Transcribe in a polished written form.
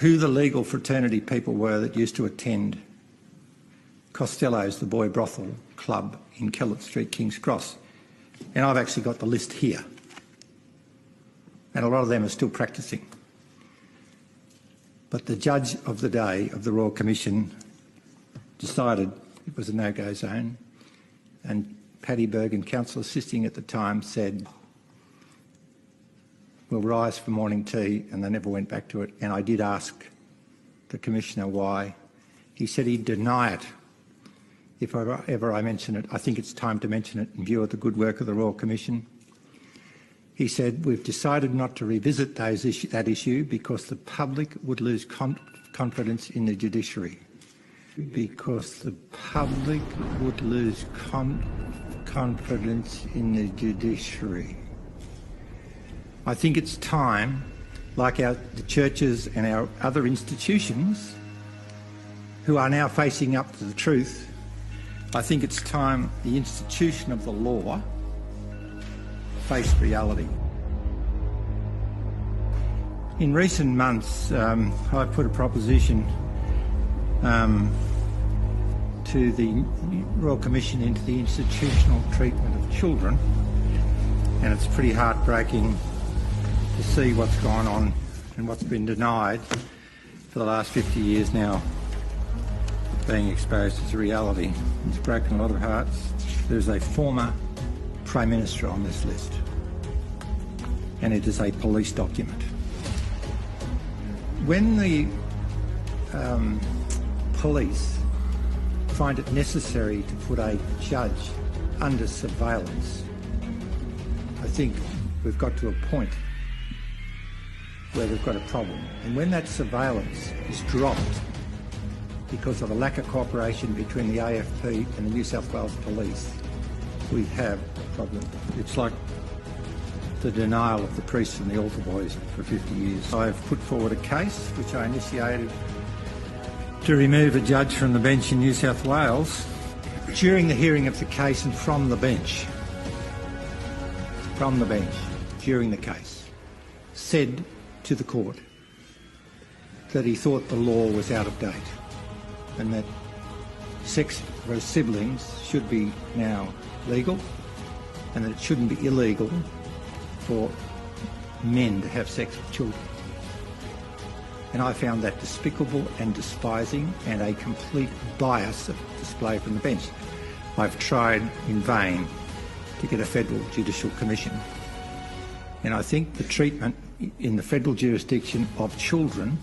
who the legal fraternity people were that used to attend Costello's, the boy brothel club in Kellett Street, King's Cross. And I've actually got the list here. And a lot of them are still practising. But the judge of the day of the Royal Commission decided it was a no-go zone, and Paddy Bergen, counsel assisting at the time, said, "We'll rise for morning tea," and they never went back to it. And I did ask the Commissioner why. He said he'd deny it if ever I mention it. I think it's time to mention it in view of the good work of the Royal Commission. He said, "We've decided not to revisit that issue because the public would lose confidence in the judiciary." Because the public would lose confidence in the judiciary. I think it's time, like the churches and our other institutions who are now facing up to the truth, I think it's time the institution of the law faced reality. In recent months, I've put a proposition to the Royal Commission into the institutional treatment of children, and it's pretty heartbreaking to see what's gone on and what's been denied for the last 50 years now being exposed as a reality. It's broken a lot of hearts. There's a former Prime Minister on this list, and it is a police document. When the police find it necessary to put a judge under surveillance, I think we've got to a point where we've got a problem. And when that surveillance is dropped because of a lack of cooperation between the AFP and the New South Wales Police, we have a problem. It's like the denial of the priests and the altar boys for 50 years. I've put forward a case which I initiated to remove a judge from the bench in New South Wales during the hearing of the case, and from the bench, during the case, said to the court that he thought the law was out of date and that sex for siblings should be now legal and that it shouldn't be illegal for men to have sex with children. And I found that despicable and despising and a complete bias of display from the bench. I've tried in vain to get a federal judicial commission. And I think the treatment in the federal jurisdiction of children